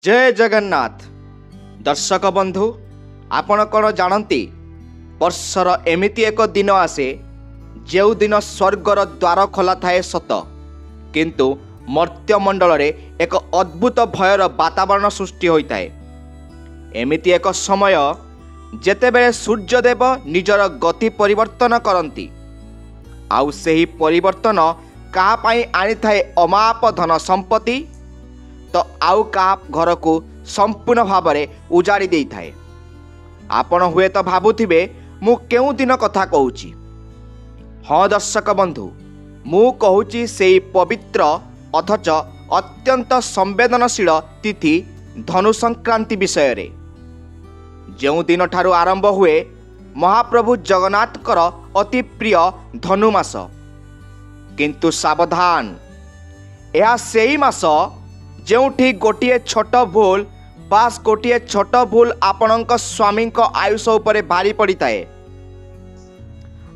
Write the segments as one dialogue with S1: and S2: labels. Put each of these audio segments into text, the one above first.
S1: जय जगन्नाथ दर्शक बंधु आपण कौन जानती वर्षर एमिति एक दिन आसे जो दिन स्वर्गर द्वार खोला थाए सत किंतु मर्त्यमंडल रे एक अद्भुत भयर वातावरण सृष्टि होता है। एमिति एक समय जेतेबेले सूर्यदेव निजर गति परिवर्तन करती आउ सेही परिवर्तन कहा पाई आनी थाए अमाप धन संपत्ति तो आउ का घर को संपूर्ण भाव में उजाड़ी दे थाए। आपण हुए तो भावुथिबे मु केउ दिन कथा कहूची। हाँ दर्शक बंधु मु कहूची सेई पवित्र अथच अत्यंत संवेदनशील तिथि धनु संक्रांति विषय रे। जो दिन ठारू आरंभ हुए महाप्रभु जगन्नाथकर अति प्रिय धनुमास, किंतु सावधान यह सेई मास जोठी गोटे छोट भूल बास गोटे छोट भूल आपणक स्वामी आयुष उपरे भारी पड़ी थाए।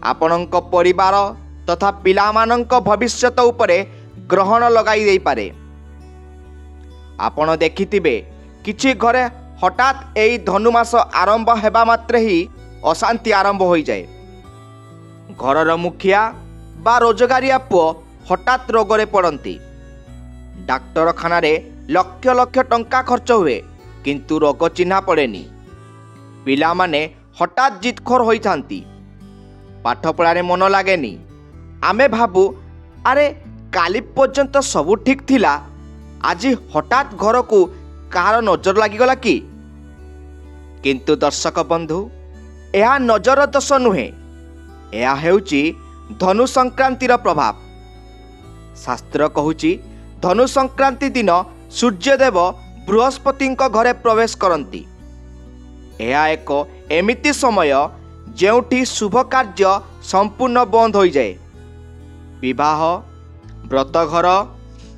S1: आपणक परिवार तथा पिलामानंक भविष्यत उपरे ग्रहण लगाई दे पारे। आपण देखिथिबे किछि घरे हठात एई धनुमास आरंभ हेबा मात्रे ही अशांति आरंभ हो जाए। घरर मुखिया बा रोजगारिया पुओ हठात रोगरे पड़ती। डाक्तरखाना रे लक्ष लक्ष टंका खर्च हुए किंतु रोग चिन्हा पड़ेनी। पिला माने हठात जितखोर होई थांती, पाठ पढ़ारे मन लागेनी। आमे भाबू अरे काली पर्यंत सबू ठीक थिला, आज हठात घर को कहार नजर लागिगला कि? किंतु दर्शक बंधु यह नजर दोष नुहे, यह हेउची धनु संक्रांतिर प्रभाव। शास्त्र कहूची धनु संक्रांति दिन सूर्यदेव बृहस्पति घरे प्रवेश करती। यह एक एमिति समय जोठी शुभ कार्य संपूर्ण बंद हो जाए। विवाह व्रतघर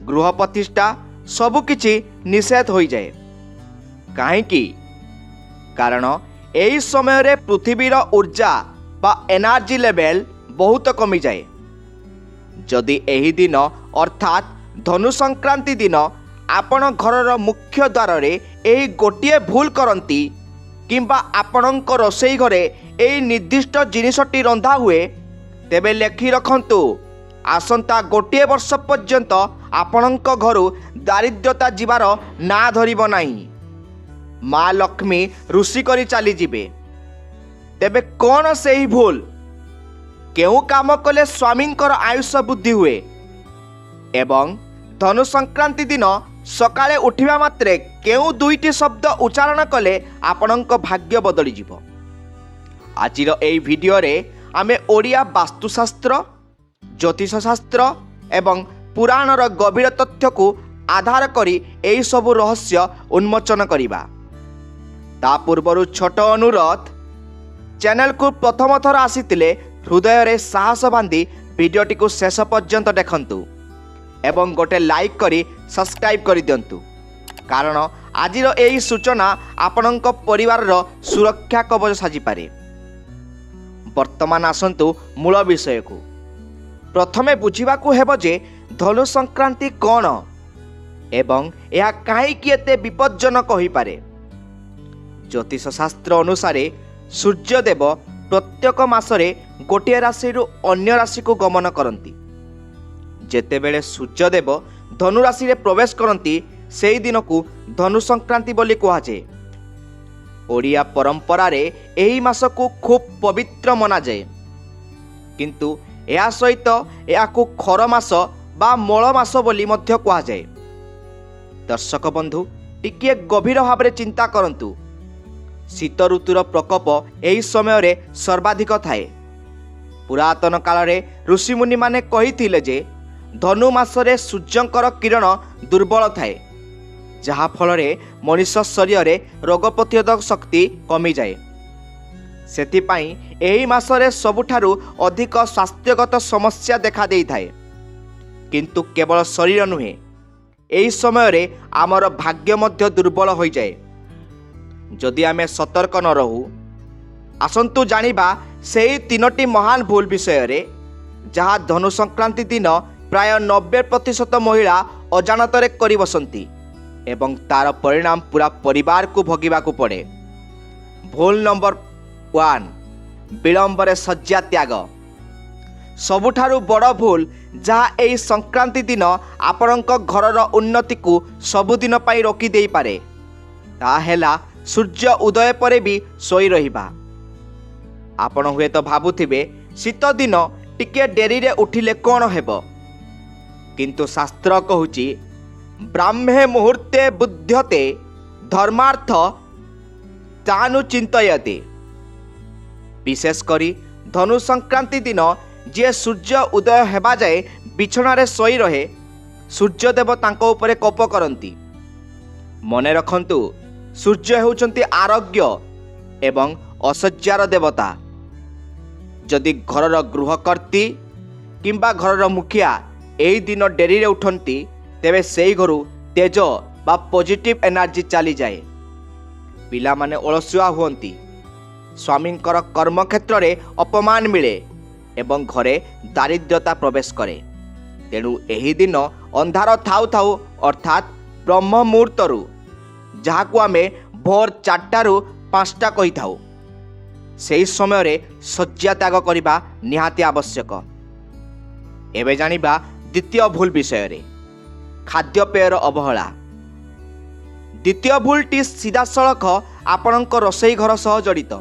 S1: गृह प्रतिष्ठा सबुकिछि निषेध हो जाए। कहीं कारण यही समय रे पृथ्वीर ऊर्जा बा एनर्जी लेवल बहुत कमी जाए। जदि एही दिन अर्थात धनु संक्रांति दिन आपण घरर मुख्य द्वार रे एही गोटिए भूल करती किंबा आपणक रोषेई घरे एही निर्दिष्ट जिनिसटी रंधा हुए, तेबे लेखि रखंतु आसंता गोटिए वर्ष पर्यंत आपणक घरु दारिद्रता जीवार ना धरिब नाही। माँ लक्ष्मी रुषि करी चली जिबे। तेबे कौन सेही भूल केउ काम कले स्वामींकर आयुष बुद्धि हुए एवं धनु संक्रांति दिन सकाळे उठिबा मात्रे केउ दुईटी शब्द उच्चारण कले आपणक भाग्य बदली जिवो। आजिर एई भिडियो रे आमे ओडिया वास्तुशास्त्र ज्योतिष शास्त्र एवं पुराणर गभीर तथ्य को आधार करी एई सबु रहस्य उन्मोचन करिबा। ता पूर्वरु छोट अनुरोध, चैनल को प्रथम थर आसीतिले हृदय रे साहस बांधी भिडियोटी को शेष पर्यंत देखंतु एवं गोटे लाइक करी सब्सक्राइब करि दियंतु, कारण आजिर एई सूचना आपणक परिवार सुरक्षा कवच साजी पारे। वर्तमान आसंतु मूल विषय को। प्रथमे बुझिबाकू हेबो जे धनु संक्रांति कौन एवं यह काहेकि एते विपज्जनक होई पारे। ज्योतिष शास्त्र अनुसार सूर्यदेव प्रत्येक मासरे गोटे राशि अन्य राशि को गमन करती। जेतेबेले सूर्यदेव धनु राशि रे प्रवेश करती सेई दिन को धनु संक्रांति बोली कहा जाए। ओडिया परंपरा रे एही मास को खूब पवित्र मना जाए, किंतु या सहित या को खर मास बा मल मास बोली मध्य कहा जाए। दर्शक बंधु टिके गभीर भाव रे चिंता करंतु। शीत ऋतुर प्रकोप एही समय रे सर्वाधिक थाए। पुरातन काल रे ऋषिमुनि माने कहिथिले जे धनु मासरे सूर्यंकर किरण दुर्बल थाए, जहा फल रे मनुष्य शरीर रे रोग प्रतिरोधक शक्ति कमी जाए। सेथिपाई एही मासरे सबुठारु अधिक स्वास्थ्यगत समस्या देखा देई थाए। किंतु केवल शरीर नुहे, एही समय रे आमर भाग्य मध्य दुर्बल हो जाए। जदि आमे सतर्क न रहू, आसंतु जानिबा सेही तीनोटी महान भूल विषय रे जहा धनु संक्रांति दिन प्राय 90% महिला अजाणत करी बसंती ଏବଂ ତାର ପରିଣାମ ପୁରା ପରିବାରକୁ ଭୋଗିବାକୁ ପଡ଼େ। ଭୁଲ ନମ୍ବର 1, ବିଳମ୍ବରେ ଶଯ୍ୟା ତ୍ୟାଗ। ସବୁଠାରୁ ବଡ଼ ଭୁଲ ଯାହା ଏହି ସଂକ୍ରାନ୍ତି ଦିନ ଆପଣଙ୍କ ଘରର ଉନ୍ନତିକୁ ସବୁଦିନ ପାଇଁ ରୋକି ଦେଇପାରେ, ତାହା ହେଲା ସୂର୍ଯ୍ୟ ଉଦୟ ପରେ ବି ଶୋଇ ରହିବା। ଆପଣ ହୁଏତ ଭାବୁଥିବେ ଶୀତ ଦିନ ଟିକେ ଡେରିରେ ଉଠିଲେ କ'ଣ ହେବ, କିନ୍ତୁ ଶାସ୍ତ୍ର କହୁଛି ବ୍ରାହ୍ମେ ମୁହୂର୍ତ୍ତେ ବୁଧ୍ୟତେ ଧର୍ମାର୍ଥ ତାନୁ ଚିନ୍ତୟତେ। ବିଶେଷ କରି ଧନୁ ସଂକ୍ରାନ୍ତି ଦିନ ଯିଏ ସୂର୍ଯ୍ୟ ଉଦୟ ହେବା ଯାଏ ବିଛଣାରେ ଶୋଇ ରହେ, ସୂର୍ଯ୍ୟଦେବ ତାଙ୍କ ଉପରେ କୋପ କରନ୍ତି। ମନେ ରଖନ୍ତୁ, ସୂର୍ଯ୍ୟ ହେଉଛନ୍ତି ଆରୋଗ୍ୟ ଏବଂ ଐଶ୍ୱର୍ଯ୍ୟାର ଦେବତା। ଯଦି ଘରର ଗୃହକର୍ତ୍ରୀ କିମ୍ବା ଘରର ମୁଖିଆ ଏହି ଦିନ ଡେରିରେ ଉଠନ୍ତି, ତେବେ ସେହି ଘରୁ ତେଜ ବା ପଜିଟିଭ୍ ଏନର୍ଜି ଚାଲିଯାଏ। ପିଲାମାନେ ଅଳସୁଆ ହୁଅନ୍ତି, ସ୍ୱାମୀଙ୍କର କର୍ମକ୍ଷେତ୍ରରେ ଅପମାନ ମିଳେ ଏବଂ ଘରେ ଦାରିଦ୍ର୍ୟତା ପ୍ରବେଶ କରେ। ତେଣୁ ଏହି ଦିନ ଅନ୍ଧାର ଥାଉ ଥାଉ ଅର୍ଥାତ୍ ବ୍ରହ୍ମ ମୁହୂର୍ତ୍ତରୁ, ଯାହାକୁ ଆମେ ଭୋର 4ଟାରୁ 5ଟା କହିଥାଉ, ସେହି ସମୟରେ ଶଯ୍ୟା ତ୍ୟାଗ କରିବା ନିହାତି ଆବଶ୍ୟକ। ଏବେ ଜାଣିବା ଦ୍ୱିତୀୟ ଭୁଲ ବିଷୟରେ, ଖାଦ୍ୟପେୟର ଅବହେଳା। ଦ୍ୱିତୀୟ ଭୁଲଟି ସିଧାସଳଖ ଆପଣଙ୍କ ରୋଷେଇ ଘର ସହ ଜଡ଼ିତ।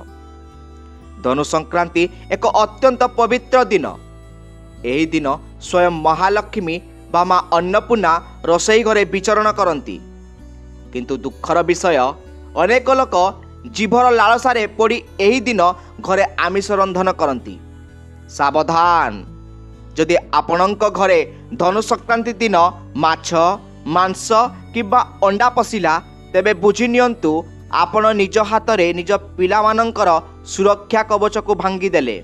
S1: ଧନୁ ସଂକ୍ରାନ୍ତି ଏକ ଅତ୍ୟନ୍ତ ପବିତ୍ର ଦିନ। ଏହି ଦିନ ସ୍ୱୟଂ ମହାଲକ୍ଷ୍ମୀ ବା ମା ଅନ୍ନପୂର୍ଣ୍ଣା ରୋଷେଇ ଘରେ ବିଚରଣ କରନ୍ତି। କିନ୍ତୁ ଦୁଃଖର ବିଷୟ, ଅନେକ ଲୋକ ଜିଭର ଲାଳସାରେ ପଡ଼ି ଏହି ଦିନ ଘରେ ଆମିଷ ରନ୍ଧନ କରନ୍ତି। ସାବଧାନ! ଯଦି ଆପଣଙ୍କ ଘରେ ଧନୁ ସଂକ୍ରାନ୍ତି ଦିନ ମାଛ, ମାଂସ କିମ୍ବା ଅଣ୍ଡା ପଶିଲା, ତେବେ ବୁଝି ନିଅନ୍ତୁ ଆପଣ ନିଜ ହାତରେ ନିଜ ପିଲାମାନଙ୍କର ସୁରକ୍ଷା କବଚକୁ ଭାଙ୍ଗିଦେଲେ।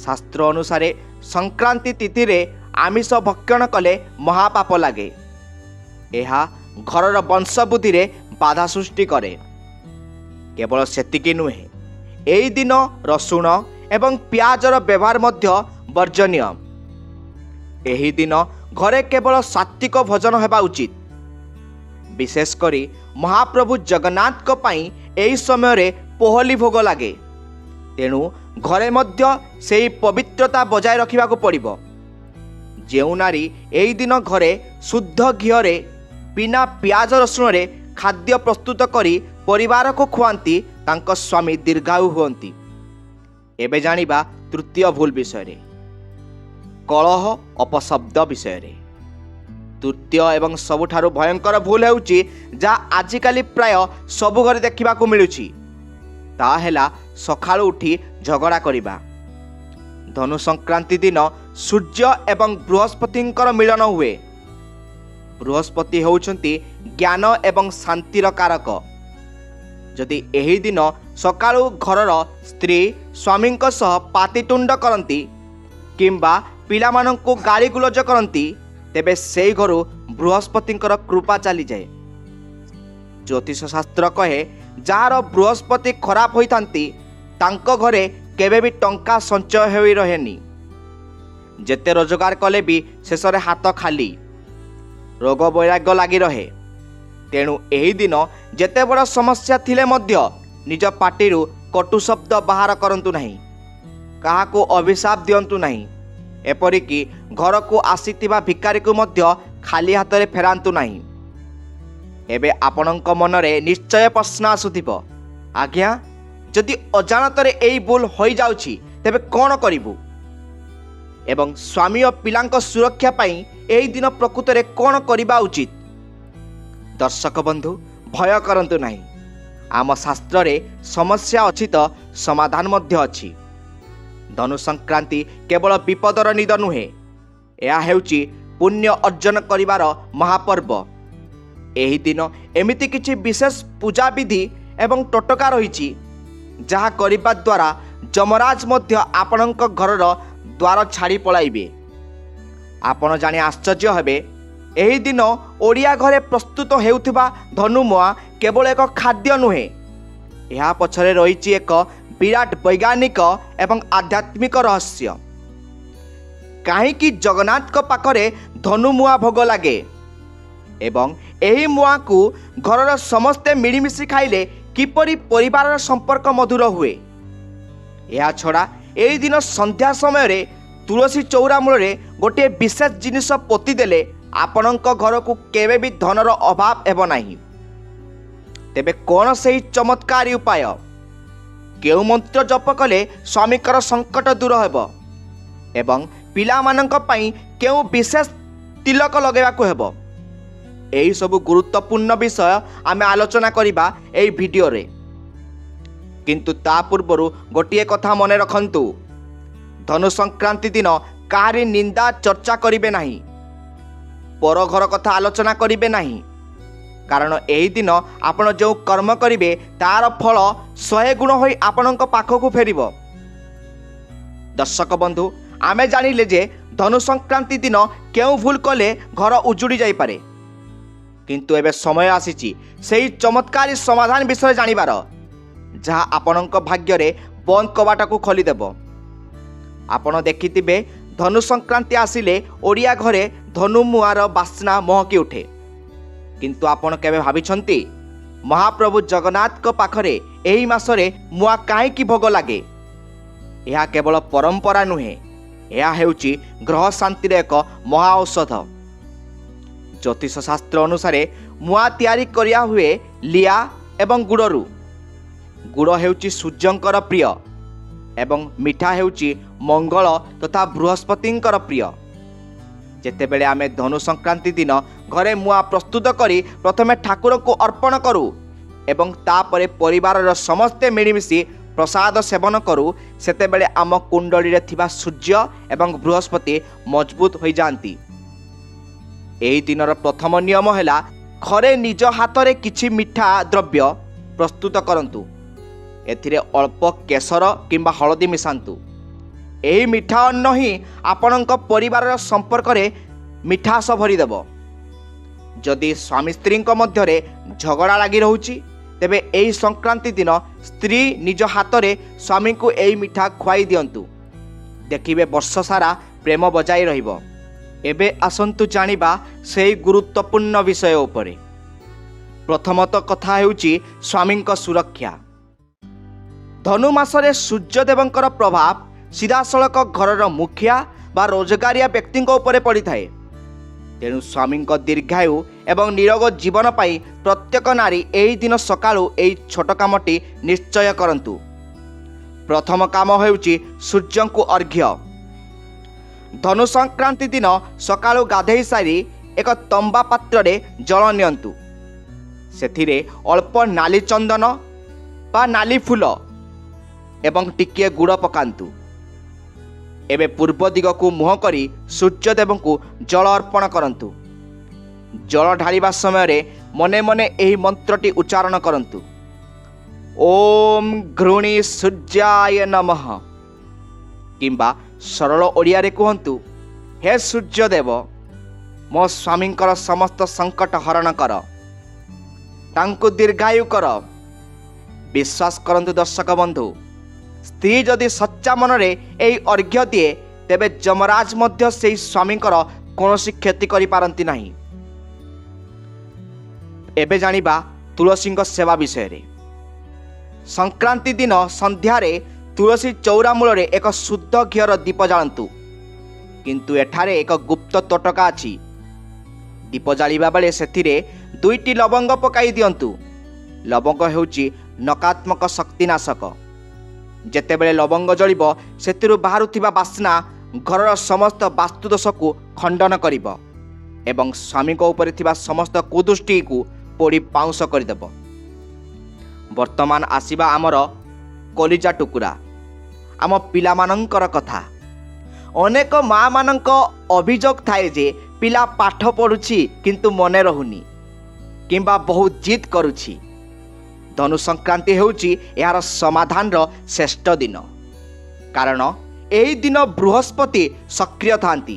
S1: ଶାସ୍ତ୍ର ଅନୁସାରେ ସଂକ୍ରାନ୍ତି ତିଥିରେ ଆମିଷ ଭକ୍ଷଣ କଲେ ମହାପାପ ଲାଗେ। ଏହା ଘରର ବଂଶବୃଦ୍ଧିରେ ବାଧା ସୃଷ୍ଟି କରେ। କେବଳ ସେତିକି ନୁହେଁ, ଏହି ଦିନ ରସୁଣ ଏବଂ ପିଆଜର ବ୍ୟବହାର ମଧ୍ୟ ବର୍ଜନୀୟ। ଏହି ଦିନ ଘରେ କେବଳ ସାତ୍ତ୍ୱିକ ଭୋଜନ ହେବା ଉଚିତ। ବିଶେଷ କରି ମହାପ୍ରଭୁ ଜଗନ୍ନାଥଙ୍କ ପାଇଁ ଏହି ସମୟରେ ପୋହଲି ଭୋଗ ଲାଗେ। ତେଣୁ ଘରେ ମଧ୍ୟ ସେହି ପବିତ୍ରତା ବଜାୟ ରଖିବାକୁ ପଡ଼ିବ। ଯେଉଁ ନାରୀ ଏହି ଦିନ ଘରେ ଶୁଦ୍ଧ ଘିଅରେ ବିନା ପିଆଜ ରସୁଣରେ ଖାଦ୍ୟ ପ୍ରସ୍ତୁତ କରି ପରିବାରକୁ ଖୁଆନ୍ତି, ତାଙ୍କ ସ୍ୱାମୀ ଦୀର୍ଘାୟୁ ହୁଅନ୍ତି। ଏବେ ଜାଣିବା ତୃତୀୟ ଭୁଲ ବିଷୟରେ, କଳହ ଅପଶବ୍ଦ ବିଷୟରେ। ତୃତୀୟ ଏବଂ ସବୁଠାରୁ ଭୟଙ୍କର ଭୁଲ ହେଉଛି, ଯାହା ଆଜିକାଲି ପ୍ରାୟ ସବୁ ଘରେ ଦେଖିବାକୁ ମିଳୁଛି, ତାହା ହେଲା ସକାଳୁ ଉଠି ଝଗଡ଼ା କରିବା। ଧନୁ ସଂକ୍ରାନ୍ତି ଦିନ ସୂର୍ଯ୍ୟ ଏବଂ ବୃହସ୍ପତିଙ୍କର ମିଳନ ହୁଏ। ବୃହସ୍ପତି ହେଉଛନ୍ତି ଜ୍ଞାନ ଏବଂ ଶାନ୍ତିର କାରକ। ଯଦି ଏହି ଦିନ ସକାଳୁ ଘରର ସ୍ତ୍ରୀ ସ୍ୱାମୀଙ୍କ ସହ ପାଟିତୁଣ୍ଡ କରନ୍ତି କିମ୍ବା ପିଲାମାନଙ୍କୁ ଗାଳିଗୁଲଜ କରନ୍ତି, ତେବେ ସେହି ଘରୁ ବୃହସ୍ପତିଙ୍କର କୃପା ଚାଲିଯାଏ। ଜ୍ୟୋତିଷ ଶାସ୍ତ୍ର କହେ, ଯାହାର ବୃହସ୍ପତି ଖରାପ ହୋଇଥାନ୍ତି, ତାଙ୍କ ଘରେ କେବେ ବି ଟଙ୍କା ସଞ୍ଚୟ ହୋଇ ରହେନି। ଯେତେ ରୋଜଗାର କଲେ ବି ଶେଷରେ ହାତ ଖାଲି, ରୋଗ ବୈରାଗ୍ୟ ଲାଗି ରହେ। ତେଣୁ ଏହି ଦିନ ଯେତେ ବଡ଼ ସମସ୍ୟା ଥିଲେ ମଧ୍ୟ ନିଜ ପାଟିରୁ କଟୁ ଶବ୍ଦ ବାହାର କରନ୍ତୁ ନାହିଁ, କାହାକୁ ଅଭିଶାପ ଦିଅନ୍ତୁ ନାହିଁ, ଏପରିକି ଘରକୁ ଆସିଥିବା ଭିକାରୀକୁ ମଧ୍ୟ ଖାଲି ହାତରେ ଫେରାନ୍ତୁ ନାହିଁ। ଏବେ ଆପଣଙ୍କ ମନରେ ନିଶ୍ଚୟ ପ୍ରଶ୍ନ ଆସୁଥିବ, ଆଜ୍ଞା, ଯଦି ଅଜାଣତରେ ଏହି ଭୁଲ ହୋଇଯାଉଛି, ତେବେ କ'ଣ କରିବୁ? ଏବଂ ସ୍ୱାମୀ ଓ ପିଲାଙ୍କ ସୁରକ୍ଷା ପାଇଁ ଏହି ଦିନ ପ୍ରକୃତରେ କ'ଣ କରିବା ଉଚିତ? ଦର୍ଶକ ବନ୍ଧୁ, ଭୟ କରନ୍ତୁ ନାହିଁ। ଆମ ଶାସ୍ତ୍ରରେ ସମସ୍ୟା ଅଛି ତ ସମାଧାନ ମଧ୍ୟ ଅଛି। ଧନୁ ସଂକ୍ରାନ୍ତି କେବଳ ବିପଦର ନିଦ ନୁହେଁ, ଏହା ହେଉଛି ପୁଣ୍ୟ ଅର୍ଜନ କରିବାର ମହାପର୍ବ। ଏହି ଦିନ ଏମିତି କିଛି ବିଶେଷ ପୂଜାବିଧି ଏବଂ ଟୋଟକା ରହିଛି, ଯାହା କରିବା ଦ୍ୱାରା ଯମରାଜ ମଧ୍ୟ ଆପଣଙ୍କ ଘରର ଦ୍ୱାର ଛାଡ଼ି ପଳାଇବେ। ଆପଣ ଜାଣି ଆଶ୍ଚର୍ଯ୍ୟ ହେବେ, ଏହି ଦିନ ଓଡ଼ିଆ ଘରେ ପ୍ରସ୍ତୁତ ହେଉଥିବା ଧନୁମୁଆ କେବଳ ଏକ ଖାଦ୍ୟ ନୁହେଁ, ଏହା ପଛରେ ରହିଛି ଏକ ବିରାଟ ବୈଜ୍ଞାନିକ ଏବଂ ଆଧ୍ୟାତ୍ମିକ ରହସ୍ୟ। କାହିଁକି ଜଗନ୍ନାଥଙ୍କ ପାଖରେ ଧନୁମୁଆ ଭୋଗ ଲାଗେ? ଏବଂ ଏହି ମୁଆଁକୁ ଘରର ସମସ୍ତେ ମିଳିମିଶି ଖାଇଲେ କିପରି ପରିବାରର ସମ୍ପର୍କ ମଧୁର ହୁଏ। ଏହାଛଡ଼ା ଏହି ଦିନ ସନ୍ଧ୍ୟା ସମୟରେ ତୁଳସୀ ଚଉରା ମୂଳରେ ଗୋଟିଏ ବିଶେଷ ଜିନିଷ ପୋତି ଦେଲେ ଆପଣଙ୍କ ଘରକୁ କେବେ ବି ଧନର ଅଭାବ ହେବ ନାହିଁ। ତେବେ କ'ଣ ସେହି ଚମତ୍କାରୀ ଉପାୟ? କେଉଁ ମନ୍ତ୍ର ଜପ କଲେ ସ୍ୱାମୀଙ୍କର ସଙ୍କଟ ଦୂର ହେବ ଏବଂ ପିଲାମାନଙ୍କ ପାଇଁ କେଉଁ ବିଶେଷ ତିଲକ ଲଗାଇବାକୁ ହେବ, ଏହିସବୁ ଗୁରୁତ୍ୱପୂର୍ଣ୍ଣ ବିଷୟ ଆମେ ଆଲୋଚନା କରିବା ଏହି ଭିଡ଼ିଓରେ। କିନ୍ତୁ ତା ପୂର୍ବରୁ ଗୋଟିଏ କଥା ମନେ ରଖନ୍ତୁ, ଧନୁ ସଂକ୍ରାନ୍ତି ଦିନ କାହାରି ନିନ୍ଦା ଚର୍ଚ୍ଚା କରିବେ ନାହିଁ, ପର ଘର କଥା ଆଲୋଚନା କରିବେ ନାହିଁ। କାରଣ ଏହି ଦିନ ଆପଣ ଯେଉଁ କର୍ମ କରିବେ ତାର ଫଳ 100 ଗୁଣ ହୋଇ ଆପଣଙ୍କ ପାଖକୁ ଫେରିବ। ଦର୍ଶକ ବନ୍ଧୁ, ଆମେ ଜାଣିଲେ ଯେ ଧନୁ ସଂକ୍ରାନ୍ତି ଦିନ କେଉଁ ଭୁଲ କଲେ ଘର ଉଜୁଡ଼ି ଯାଇପାରେ। କିନ୍ତୁ ଏବେ ସମୟ ଆସିଛି ସେହି ଚମତ୍କାରୀ ସମାଧାନ ବିଷୟରେ ଜାଣିବାର, ଯାହା ଆପଣଙ୍କ ଭାଗ୍ୟରେ ବନ୍ଦ କବାଟକୁ ଖୋଲିଦେବ। ଆପଣ ଦେଖିଥିବେ, ଧନୁ ସଂକ୍ରାନ୍ତି ଆସିଲେ ଓଡ଼ିଆ ଘରେ ଧନୁ ମୁଆଁର ବାସ୍ନା ମହକି ଉଠେ। କିନ୍ତୁ ଆପଣ କେବେ ଭାବିଛନ୍ତି ମହାପ୍ରଭୁ ଜଗନ୍ନାଥଙ୍କ ପାଖରେ ଏହି ମାସରେ ମୁଆଁ କାହିଁକି ଭୋଗ ଲାଗେ? ଏହା କେବଳ ପରମ୍ପରା ନୁହେଁ, ଏହା ହେଉଛି ଗ୍ରହ ଶାନ୍ତିର ଏକ ମହା ଔଷଧ। ଜ୍ୟୋତିଷ ଶାସ୍ତ୍ର ଅନୁସାରେ ମୁଆଁ ତିଆରି କରିବା ହୁଏ ଲିଆ ଏବଂ ଗୁଡ଼ରୁ। ଗୁଡ଼ ହେଉଛି ସୂର୍ଯ୍ୟଙ୍କର ପ୍ରିୟ ଏବଂ ମିଠା ହେଉଛି ମଙ୍ଗଳ ତଥା ବୃହସ୍ପତିଙ୍କର ପ୍ରିୟ। ଯେତେବେଳେ ଆମେ ଧନୁ ସଂକ୍ରାନ୍ତି ଦିନ ଘରେ ମୁଆଁ ପ୍ରସ୍ତୁତ କରି ପ୍ରଥମେ ଠାକୁରଙ୍କୁ ଅର୍ପଣ କରୁ ଏବଂ ତାପରେ ପରିବାରର ସମସ୍ତେ ମିଳିମିଶି ପ୍ରସାଦ ସେବନ କରୁ, ସେତେବେଳେ ଆମ କୁଣ୍ଡଳୀରେ ଥିବା ସୂର୍ଯ୍ୟ ଏବଂ ବୃହସ୍ପତି ମଜବୁତ ହୋଇଯାଆନ୍ତି। ଏହି ଦିନର ପ୍ରଥମ ନିୟମ ହେଲା, ଘରେ ନିଜ ହାତରେ କିଛି ମିଠା ଦ୍ରବ୍ୟ ପ୍ରସ୍ତୁତ କରନ୍ତୁ। ଏଥିରେ ଅଳ୍ପ କେଶର କିମ୍ବା ହଳଦୀ ମିଶାନ୍ତୁ। ଏହି ମିଠା ଅନ୍ନ ହିଁ ଆପଣଙ୍କ ପରିବାରର ସମ୍ପର୍କରେ ମିଠାସ ଭରିଦେବ। ଯଦି ସ୍ୱାମୀ ସ୍ତ୍ରୀଙ୍କ ମଧ୍ୟରେ ଝଗଡ଼ା ଲାଗି ରହୁଛି, ତେବେ ଏହି ସଂକ୍ରାନ୍ତି ଦିନ ସ୍ତ୍ରୀ ନିଜ ହାତରେ ସ୍ୱାମୀଙ୍କୁ ଏହି ମିଠା ଖୁଆଇ ଦିଅନ୍ତୁ। ଦେଖିବେ ବର୍ଷ ସାରା ପ୍ରେମ ବଜାଇ ରହିବ। ଏବେ ଆସନ୍ତୁ ଜାଣିବା ସେହି ଗୁରୁତ୍ୱପୂର୍ଣ୍ଣ ବିଷୟ ଉପରେ। ପ୍ରଥମତଃ କଥା ହେଉଛି ସ୍ୱାମୀଙ୍କ ସୁରକ୍ଷା। ଧନୁ ମାସରେ ସୂର୍ଯ୍ୟଦେବଙ୍କର ପ୍ରଭାବ ସିଧାସଳଖ ଘରର ମୁଖିଆ ବା ରୋଜଗାରିଆ ବ୍ୟକ୍ତିଙ୍କ ଉପରେ ପଡ଼ିଥାଏ। ତେଣୁ ସ୍ୱାମୀଙ୍କ ଦୀର୍ଘାୟୁ ଏବଂ ନିରୋଗ ଜୀବନ ପାଇଁ ପ୍ରତ୍ୟେକ ନାରୀ ଏହି ଦିନ ସକାଳୁ ଏହି ଛୋଟ କାମଟି ନିଶ୍ଚୟ କରନ୍ତୁ। ପ୍ରଥମ କାମ ହେଉଛି ସୂର୍ଯ୍ୟଙ୍କୁ ଅର୍ଘ୍ୟ। ଧନୁ ସଂକ୍ରାନ୍ତି ଦିନ ସକାଳୁ ଗାଧୋଇ ସାରି ଏକ ତମ୍ବା ପାତ୍ରରେ ଜଳ ନିଅନ୍ତୁ। ସେଥିରେ ଅଳ୍ପ ନାଲି ଚନ୍ଦନ ବା ନାଲି ଫୁଲ ଏବଂ ଟିକିଏ ଗୁଡ଼ ପକାନ୍ତୁ। ଏବେ ପୂର୍ବ ଦିଗକୁ ମୁହଁ କରି ସୂର୍ଯ୍ୟଦେବଙ୍କୁ ଜଳ ଅର୍ପଣ କରନ୍ତୁ। ଜଳ ଢାଳିବା ସମୟରେ ମନେ ମନେ ଏହି ମନ୍ତ୍ରଟି ଉଚ୍ଚାରଣ କରନ୍ତୁ, ଓମ୍ ଘୃଣୀ ସୂର୍ଯ୍ୟାୟ ନମଃ। କିମ୍ବା ସରଳ ଓଡ଼ିଆରେ କୁହନ୍ତୁ, ହେ ସୂର୍ଯ୍ୟଦେବ, ମୋ ସ୍ୱାମୀଙ୍କର ସମସ୍ତ ସଙ୍କଟ ହରଣ କର, ତାଙ୍କୁ ଦୀର୍ଘାୟୁ କର। ବିଶ୍ୱାସ କରନ୍ତୁ ଦର୍ଶକ ବନ୍ଧୁ, ସ୍ତ୍ରୀ ଯଦି ସଚ୍ଚା ମନରେ ଏହି ଅର୍ଘ୍ୟ ଦିଏ, ତେବେ ଯମରାଜ ମଧ୍ୟ ସେହି ସ୍ୱାମୀଙ୍କର କୌଣସି କ୍ଷତି କରିପାରନ୍ତି ନାହିଁ। ଏବେ ଜାଣିବା ତୁଳସୀଙ୍କ ସେବା ବିଷୟରେ। ସଂକ୍ରାନ୍ତି ଦିନ ସନ୍ଧ୍ୟାରେ ତୁଳସୀ ଚଉରା ମୂଳରେ ଏକ ଶୁଦ୍ଧ ଘିଅର ଦୀପ ଜାଳନ୍ତୁ। କିନ୍ତୁ ଏଠାରେ ଏକ ଗୁପ୍ତ ତୋଟକା ଅଛି। ଦୀପ ଜାଳିବା ବେଳେ ସେଥିରେ 2ଟି ଲବଙ୍ଗ ପକାଇ ଦିଅନ୍ତୁ। ଲବଙ୍ଗ ହେଉଛି ନକାରାତ୍ମକ ଶକ୍ତିନାଶକ। ଯେତେବେଳେ ଲବଙ୍ଗ ଜଳିବ, ସେଥିରୁ ବାହାରୁଥିବା ବାସ୍ନା ଘରର ସମସ୍ତ ବାସ୍ତୁଦୋଷକୁ ଖଣ୍ଡନ କରିବ ଏବଂ ସ୍ୱାମୀଙ୍କ ଉପରେ ଥିବା ସମସ୍ତ କୁଦୃଷ୍ଟିକୁ ପୋଡ଼ି ପାଉଁଶ କରିଦେବ। ବର୍ତ୍ତମାନ ଆସିବା ଆମର କଲିଜା ଟୁକୁରା, ଆମ ପିଲାମାନଙ୍କର କଥା। ଅନେକ ମା'ମାନଙ୍କ ଅଭିଯୋଗ ଥାଏ ଯେ ପିଲା ପାଠ ପଢ଼ୁଛି କିନ୍ତୁ ମନେ ରହୁନି କିମ୍ବା ବହୁତ ଜିଦ୍ କରୁଛି। ଧନୁ ସଂକ୍ରାନ୍ତି ହେଉଛି ଏହାର ସମାଧାନର ଶ୍ରେଷ୍ଠ ଦିନ। କାରଣ ଏହି ଦିନ ବୃହସ୍ପତି ସକ୍ରିୟ ଥାନ୍ତି,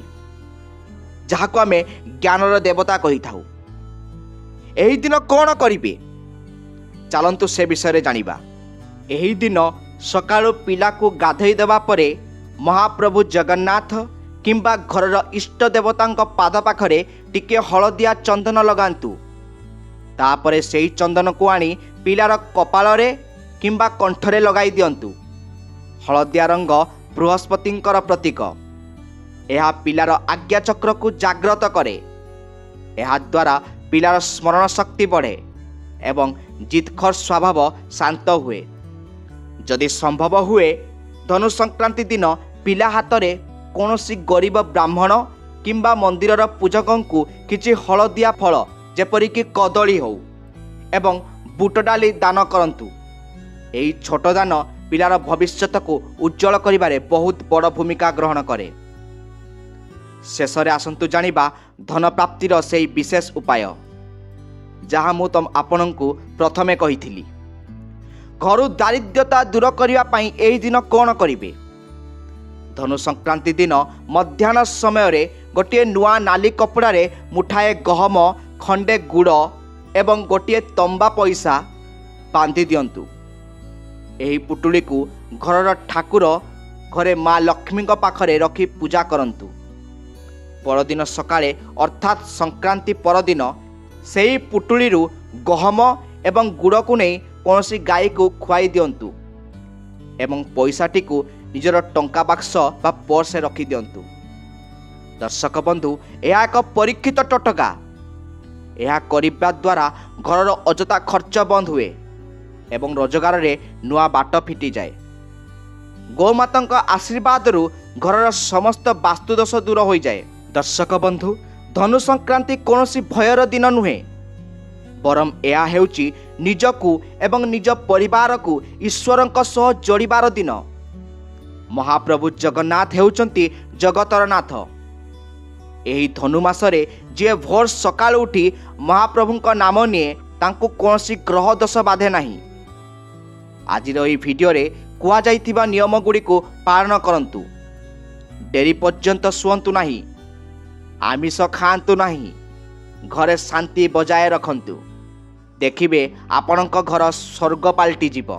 S1: ଯାହାକୁ ଆମେ ଜ୍ଞାନର ଦେବତା କହିଥାଉ। ଏହି ଦିନ କ'ଣ କରିବେ? ଚାଲନ୍ତୁ ସେ ବିଷୟରେ ଜାଣିବା। ଏହି ଦିନ ସକାଳୁ ପିଲାକୁ ଗାଧୋଇ ଦେବା ପରେ ମହାପ୍ରଭୁ ଜଗନ୍ନାଥ କିମ୍ବା ଘରର ଇଷ୍ଟ ଦେବତାଙ୍କ ପାଦ ପାଖରେ ଟିକେ ହଳଦିଆ ଚନ୍ଦନ ଲଗାନ୍ତୁ। ତାପରେ ସେହି ଚନ୍ଦନକୁ ଆଣି ପିଲାର କପାଳରେ କିମ୍ବା କଣ୍ଠରେ ଲଗାଇ ଦିଅନ୍ତୁ। ହଳଦିଆ ରଙ୍ଗ ବୃହସ୍ପତିଙ୍କର ପ୍ରତୀକ। ଏହା ପିଲାର ଆଜ୍ଞା ଚକ୍ରକୁ ଜାଗ୍ରତ କରେ। ଏହାଦ୍ୱାରା ପିଲାର ସ୍ମରଣ ଶକ୍ତି ବଢ଼େ ଏବଂ ଜିଦଖୋର ସ୍ୱଭାବ ଶାନ୍ତ ହୁଏ। ଯଦି ସମ୍ଭବ ହୁଏ ଧନୁ ସଂକ୍ରାନ୍ତି ଦିନ ପିଲା ହାତରେ କୌଣସି ଗରିବ ବ୍ରାହ୍ମଣ କିମ୍ବା ମନ୍ଦିରର ପୂଜକଙ୍କୁ କିଛି ହଳଦିଆ ଫଳ ଯେପରିକି କଦଳୀ ହେଉ ଏବଂ ବୁଟ ଡାଲି ଦାନ କରନ୍ତୁ। ଏହି ଛୋଟ ଦାନ ପିଲାର ଭବିଷ୍ୟତକୁ ଉଜ୍ଜଳ କରିବାରେ ବହୁତ ବଡ଼ ଭୂମିକା ଗ୍ରହଣ କରେ। ଶେଷରେ ଆସନ୍ତୁ ଜାଣିବା ଧନ ପ୍ରାପ୍ତିର ସେହି ବିଶେଷ ଉପାୟ, ଯାହା ମୁଁ ଆପଣଙ୍କୁ ପ୍ରଥମେ କହିଥିଲି। ଘରୁ ଦାରିଦ୍ର୍ୟତା ଦୂର କରିବା ପାଇଁ ଏହି ଦିନ କ'ଣ କରିବେ? ଧନୁ ସଂକ୍ରାନ୍ତି ଦିନ ମଧ୍ୟାହ୍ନ ସମୟରେ ଗୋଟିଏ ନୂଆ ନାଲି କପଡ଼ାରେ ମୁଠାଏ ଗହମ, ଖଣ୍ଡେ ଗୁଡ଼ ଏବଂ ଗୋଟିଏ ତମ୍ବା ପଇସା ବାନ୍ଧି ଦିଅନ୍ତୁ। ଏହି ପୁଟୁଳିକୁ ଘରର ଠାକୁର ଘରେ ମା ଲକ୍ଷ୍ମୀଙ୍କ ପାଖରେ ରଖି ପୂଜା କରନ୍ତୁ। ପରଦିନ ସକାଳେ ଅର୍ଥାତ୍ ସଂକ୍ରାନ୍ତି ପରଦିନ ସେହି ପୁଟୁଳିରୁ ଗହମ ଏବଂ ଗୁଡ଼କୁ ନେଇ କୌଣସି ଗାଈକୁ ଖୁଆଇ ଦିଅନ୍ତୁ ଏବଂ ପଇସାଟିକୁ ନିଜର ଟଙ୍କା ବାକ୍ସ ବା ପର୍ସରେ ରଖିଦିଅନ୍ତୁ। ଦର୍ଶକ ବନ୍ଧୁ, ଏହା ଏକ ପରୀକ୍ଷିତ ଟୋଟକା। ଏହା କରିବା ଦ୍ୱାରା ଘରର ଅଯଥା ଖର୍ଚ୍ଚ ବନ୍ଦ ହୁଏ ଏବଂ ରୋଜଗାରରେ ନୂଆ ବାଟ ଫିଟିଯାଏ। ଗୋମାତାଙ୍କ ଆଶୀର୍ବାଦରୁ ଘରର ସମସ୍ତ ବାସ୍ତୁଦୋଷ ଦୂର ହୋଇଯାଏ। ଦର୍ଶକ ବନ୍ଧୁ, ଧନୁ ସଂକ୍ରାନ୍ତି କୌଣସି ଭୟର ଦିନ ନୁହେଁ, ବରଂ ଏହା ହେଉଛି ନିଜକୁ ଏବଂ ନିଜ ପରିବାରକୁ ଈଶ୍ୱରଙ୍କ ସହ ଯୋଡ଼ିବାର ଦିନ। ମହାପ୍ରଭୁ ଜଗନ୍ନାଥ ହେଉଛନ୍ତି ଜଗତର ନାଥ। ଏହି ଧନୁ ମାସରେ ଯିଏ ଭୋର ସକାଳୁ ଉଠି ମହାପ୍ରଭୁଙ୍କ ନାମ ନିଏ ତାଙ୍କୁ କୌଣସି ଗ୍ରହ ଦୋଷ ବାଧେ ନାହିଁ। ଆଜିର ଏହି ଭିଡ଼ିଓରେ କୁହାଯାଇଥିବା ନିୟମଗୁଡ଼ିକୁ ପାଳନ କରନ୍ତୁ। ଡେରି ପର୍ଯ୍ୟନ୍ତ ଶୁଅନ୍ତୁ ନାହିଁ, ଆମିଷ ଖାଆନ୍ତୁ ନାହିଁ, ଘରେ ଶାନ୍ତି ବଜାୟ ରଖନ୍ତୁ। ଦେଖିବେ ଆପଣଙ୍କ ଘର ସ୍ୱର୍ଗ ପାଲଟିଯିବ।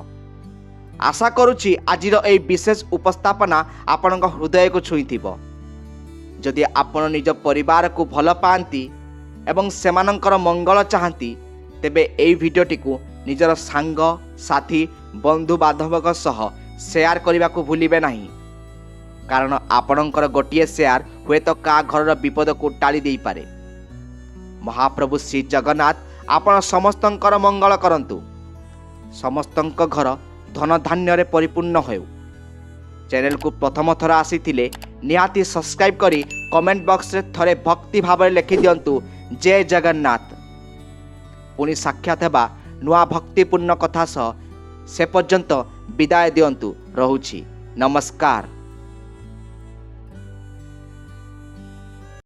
S1: ଆଶା କରୁଛି ଆଜିର ଏହି ବିଶେଷ ଉପସ୍ଥାପନା ଆପଣଙ୍କ ହୃଦୟକୁ ଛୁଇଁଥିବ। ଯଦି ଆପଣ ନିଜ ପରିବାରକୁ ଭଲ ପାଆନ୍ତି ଏବଂ ସେମାନଙ୍କର ମଙ୍ଗଳ ଚାହାନ୍ତି, ତେବେ ଏହି ଭିଡ଼ିଓଟିକୁ ନିଜର ସାଙ୍ଗ, ସାଥୀ, ବନ୍ଧୁବାନ୍ଧବଙ୍କ ସହ ସେୟାର କରିବାକୁ ଭୁଲିବେ ନାହିଁ। କାରଣ ଆପଣଙ୍କର ଗୋଟିଏ ସେୟାର ହୁଏତ କାହା ଘରର ବିପଦକୁ ଟାଳି ଦେଇପାରେ। ମହାପ୍ରଭୁ ଶ୍ରୀ ଜଗନ୍ନାଥ ଆପଣ ସମସ୍ତଙ୍କର ମଙ୍ଗଳ କରନ୍ତୁ। ସମସ୍ତଙ୍କ ଘର ଧନଧାନ୍ୟରେ ପରିପୂର୍ଣ୍ଣ ହେଉ। ଚ୍ୟାନେଲକୁ ପ୍ରଥମ ଥର ଆସିଥିଲେ ନିହାତି ସବସ୍କ୍ରାଇବ୍ କରି କମେଣ୍ଟ ବକ୍ସରେ ଥରେ ଭକ୍ତି ଭାବରେ ଲେଖିଦିଅନ୍ତୁ ଜୟ ଜଗନ୍ନାଥ। ପୁଣି ସାକ୍ଷାତ ହେବା ନୂଆ ଭକ୍ତିପୂର୍ଣ୍ଣ କଥା ସହ। ସେ ପର୍ଯ୍ୟନ୍ତ ବିଦାୟ ଦିଅନ୍ତୁ। ରହୁଛି। ନମସ୍କାର।